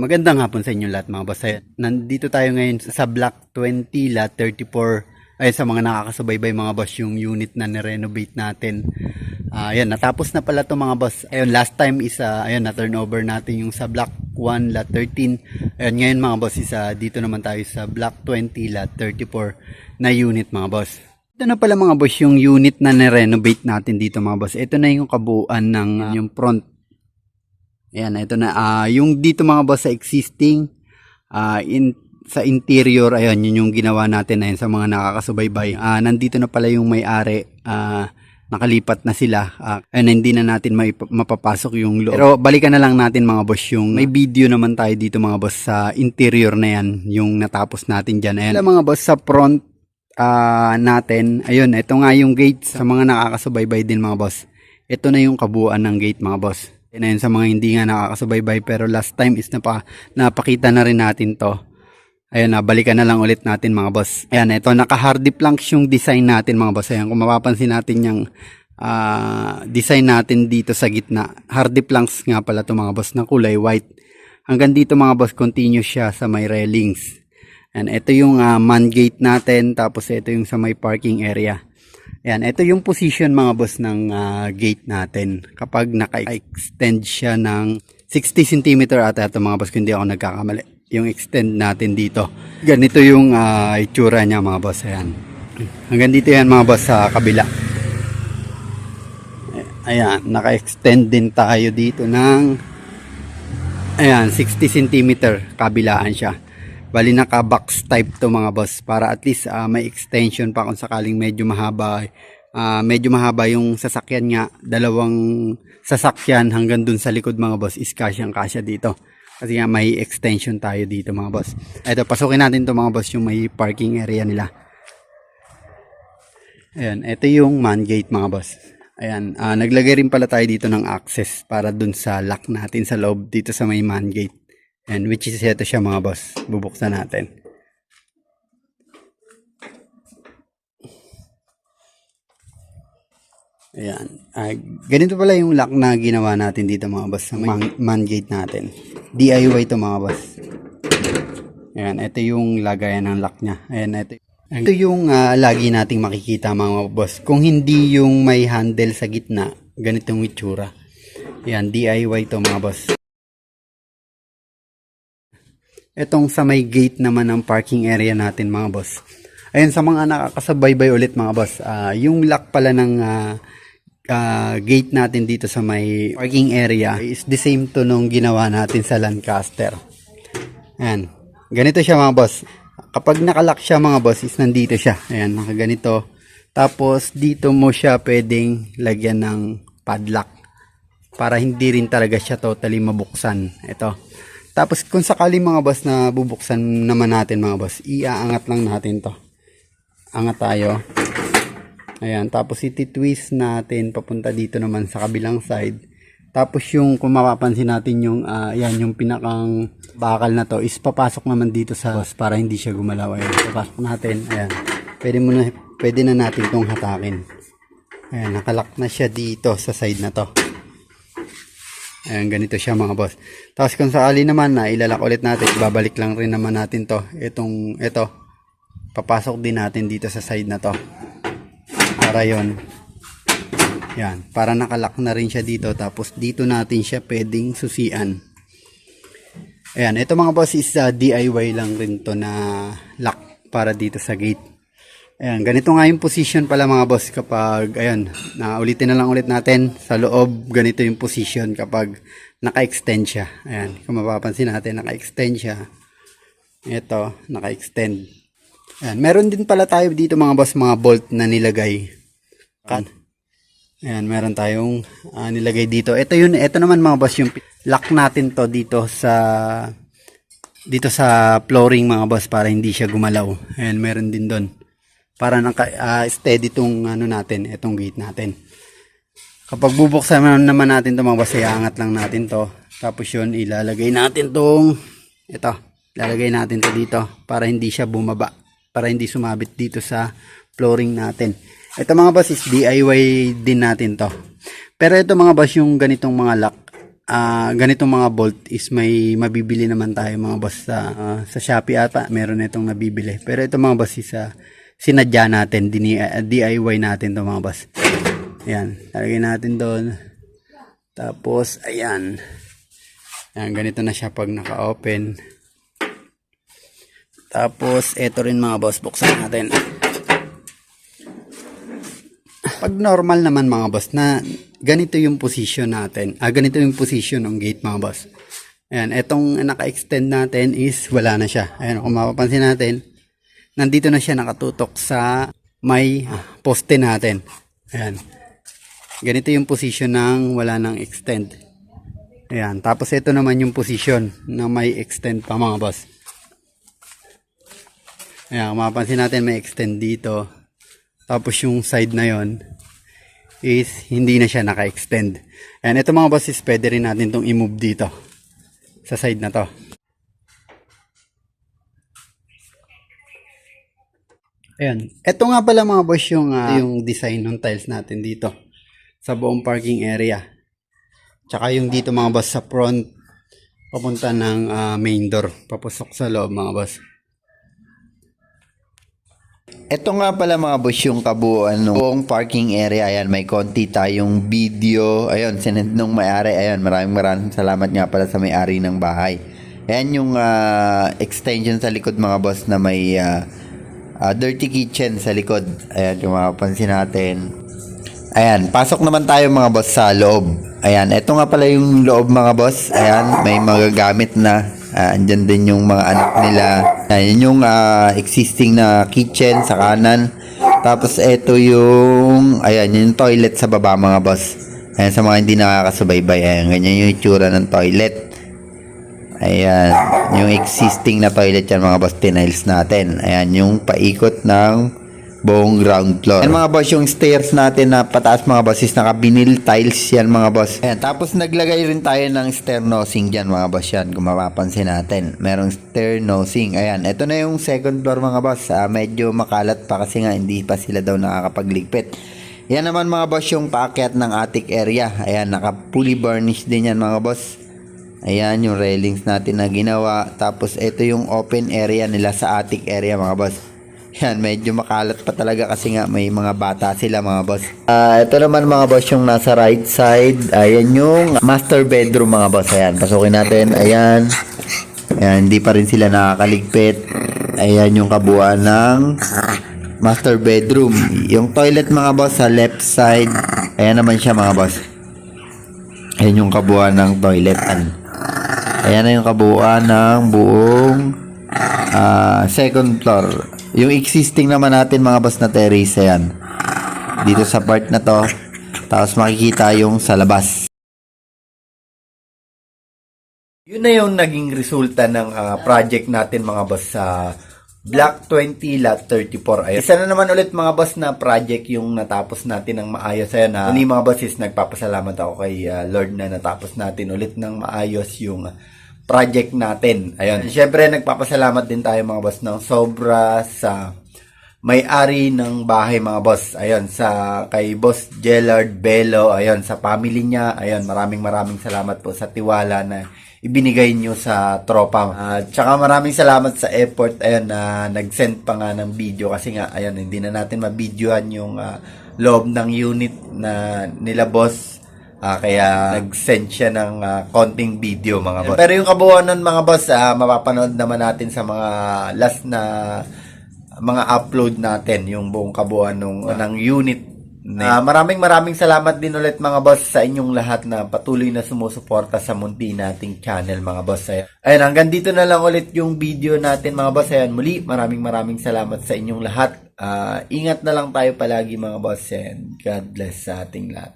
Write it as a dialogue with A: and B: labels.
A: Magandang hapon sa inyo lahat mga boss. Ayan, nandito tayo ngayon sa Block 20, Lot 34. Ay sa mga nakakasubaybay mga boss yung unit na ni-renovate natin. Ayan, natapos na pala to mga boss. Ayun, last time is ayun, na-turnover natin yung sa Block 1, Lot 13. Ayun, ngayon mga boss is dito naman tayo sa Block 20, Lot 34 na unit mga boss. Ito na pala mga boss yung unit na ni-renovate natin dito mga boss. Ito na yung kabuuan ng yung front. Ayan, ito na. Yung dito mga boss sa existing, sa interior, ayun, yun yung ginawa natin ayun, sa mga nakakasubaybay. Nandito na pala yung may-ari, nakalipat na sila. Ayun, hindi na natin mapapasok yung loob. Pero balikan na lang natin mga boss yung, may video naman tayo dito mga boss sa interior na yan, yung natapos natin dyan. Ayan, mga boss sa front natin, ayun, ito nga yung gate sa mga nakakasubaybay din mga boss. Ito na yung kabuuan ng gate mga boss. Yan ayun, sa mga hindi nga nakakasubaybay pero last time is napakita na rin natin to. Ayun, balikan na lang ulit natin mga boss. Ayan, ito naka hardy planks yung design natin mga boss. Ayan, kung mapapansin natin yung design natin dito sa gitna. Hardy planks nga pala to mga boss na kulay white. Hanggang dito mga boss, continuous siya sa may railings. Ayan, ito yung man gate natin, tapos ito yung sa may parking area. Ayan, ito yung position mga boss ng gate natin. Kapag naka-extend siya ng 60 cm ata ito mga boss, kung hindi ako nagkakamali. Yung extend natin dito. Ganito yung itsura niya mga boss. Ayan. Hanggang dito yan mga boss sa kabila. Ayan, naka-extend din tayo dito ng ayan, 60 cm kabilaan siya. Bali naka-box type to mga boss para at least may extension pa kung sakaling medyo mahaba. Medyo mahaba yung sasakyan nga, dalawang sasakyan hanggang dun sa likod mga boss is kasyang-kasya dito. Kasi nga may extension tayo dito mga boss. Ito, pasukin natin to mga boss yung may parking area nila. Ayan, ito yung man gate mga boss. Ayan, naglagay rin pala tayo dito ng access para dun sa lock natin sa loob dito sa may man gate. And which is ito siya mga boss. Bubuksan natin. Ayan. Ganito pala yung lock na ginawa natin dito mga boss sa man gate natin. DIY to mga boss. Ayan. Ito yung lagayan ng lock nya. Ayan. Ito yung lagi nating makikita mga boss. Kung hindi yung may handle sa gitna, ganitong itsura. Ayan. DIY to mga boss. Itong sa may gate naman ng parking area natin mga boss. Ayun, sa mga nakakasabaybay ulit mga boss, yung lock pala ng gate natin dito sa may parking area is the same to nung ginawa natin sa Lancaster. Ayan, ganito siya mga boss. Kapag nakalock siya mga boss is nandito siya. Ayan, nakaganito. Tapos dito mo siya pwedeng lagyan ng padlock para hindi rin talaga siya totally mabuksan. Ito. Tapos kung sakali mga boss na bubuksan naman natin mga boss, iaangat lang natin to. Angat tayo. Ayan, tapos iti-twist natin papunta dito naman sa kabilang side. Tapos yung kung mapapansin natin yung ayan, yung pinakang bakal na to is papasok naman dito sa boss para hindi siya gumalaw. Ayan, papasok natin. Ayan. Pwede na natin tong hatakin. Ayan, nakalock na siya dito sa side na to. Ayan, ganito siya mga boss. Tapos kung sakali naman na ilalak ulit natin, babalik lang rin naman natin to. Ito, papasok din natin dito sa side na to. Para yon. Yan, para nakalock na rin siya dito. Tapos dito natin siya pwedeng susian. Ayan, ito mga boss is DIY lang rin to na lock para dito sa gate. Ayan, ganito nga yung position pala mga boss kapag, ayan, ulitin na lang ulit natin sa loob, ganito yung position kapag naka-extend siya. Ayan, kung mapapansin natin, naka-extend siya. Ito, naka-extend. Ayan, meron din pala tayo dito mga boss, mga bolt na nilagay. Ayan, meron tayong nilagay dito. Ito naman mga boss, yung lock natin to dito sa flooring mga boss para hindi siya gumalaw. Ayan, meron din doon. Para naka-steady itong natin, itong gate natin. Kapag bubuksan naman natin ito mga boss, iangat lang natin to. Tapos yun, ilalagay natin ilalagay natin to dito para hindi siya bumaba. Para hindi sumabit dito sa flooring natin. Ito mga boss is DIY din natin to. Pero ito mga boss, yung ganitong mga lock, ganitong mga bolt is may mabibili naman tayo mga boss sa Shopee ata. Meron na itong nabibili. Pero ito mga boss is sinadya natin, DIY natin to mga boss. Ayan, talagay natin doon. Tapos, ayan. Ayan, ganito na siya pag naka-open. Tapos, ito rin mga boss, buksan natin. Pag normal naman mga boss na ganito yung position natin. Ganito yung position ng gate mga boss. Ayan, etong naka-extend natin is wala na siya. Ayan, kung mapapansin natin, nandito na siya nakatutok sa may poste natin. Ayan. Ganito yung position ng wala nang extend. Ayan, tapos ito naman yung position na may extend pa mga boss. Ayan, kung mapapansin natin may extend dito. Tapos yung side na yon is hindi na siya naka-extend. And ito mga boss is pwede rin natin itong i-move dito sa side na to. Ayan. Ito nga pala mga boss yung design ng tiles natin dito sa buong parking area. Tsaka yung dito mga boss sa front papunta ng main door papasok sa loob mga boss.
B: Ito nga pala mga boss yung kabuuan ng buong parking area. Ayan, may konti tayong video. Ayun, sinend nung may-ari. Ayun, maraming salamat nga pala sa may-ari ng bahay. Ayan yung extension sa likod mga boss na may dirty kitchen sa likod. Ayan, kung mapapansin natin. Ayan, pasok naman tayo mga boss sa loob. Ayan, ito nga pala yung loob mga boss. Ayan, may magagamit na. Andyan din yung mga anak nila. Ayan yung existing na kitchen sa kanan. Tapos ito yung ayan yung toilet sa baba mga boss. Ayan sa mga hindi nakakasubaybay. Ayan ganyan yung itsura ng toilet. Ayan yung existing na toilet yan mga boss. Tiniles natin. Ayan yung paikot ng buong ground floor. Ayan mga boss yung stairs natin na pataas mga boss is naka-vinyl tiles yan mga boss. Ayan tapos naglagay rin tayo ng stair nosing dyan mga boss yan kung mapapansin natin. Merong stair nosing. Ayan ito na yung second floor mga boss. Medyo makalat pa kasi nga hindi pa sila daw nakakapagligpit. Yan naman mga boss yung paakyat ng attic area. Ayan naka fully varnish din yan mga boss. Ayan yung railings natin na ginawa. Tapos ito yung open area nila sa attic area mga boss. Yan, medyo makalat pa talaga kasi nga may mga bata sila mga boss. Ito naman mga boss yung nasa right side. Ayan yung master bedroom mga boss. Ayan, pasukin natin. Ayan. Ayan, hindi pa rin sila nakakaligpit. Ayan yung kabuuan ng master bedroom. Yung toilet mga boss sa left side. Ayan naman siya mga boss. Ayan yung kabuuan ng toilet. Ayan na yung kabuuan ng buong second floor. Yung existing naman natin mga boss na terrace, ayan. Dito sa part na to. Tapos makikita yung sa labas. Yun na yung naging resulta ng project natin mga boss sa Block 20 Lot 34. Ayan. Isa na naman ulit mga boss na project yung natapos natin ng maayos. Ayan na. Mga boss is nagpapasalamat ako kay Lord na natapos natin ulit ng maayos yung project natin. Ayun. Siyempre, nagpapasalamat din tayo mga boss ng sobra sa may-ari ng bahay mga boss. Ayun, sa kay Boss Gellard Bello. Ayun, sa family niya. Ayun, maraming salamat po sa tiwala na ibinigay nyo sa tropa. Tsaka maraming salamat sa effort. Ayun, na nag-send pa nga ng video kasi nga, ayun, hindi na natin mabidyohan yung loob ng unit na nila boss. Kaya nag-send siya ng konting video mga boss. Pero yung kabuuan nun mga boss, mapapanood naman natin sa mga last na mga upload natin yung buong kabuuan ng unit. Maraming salamat din ulit mga boss sa inyong lahat na patuloy na sumusuporta sa munti nating channel mga boss. Ayun, hanggang dito na lang ulit yung video natin mga boss. Ayan, muli maraming salamat sa inyong lahat. Ingat na lang tayo palagi mga boss and God bless sa ating lahat.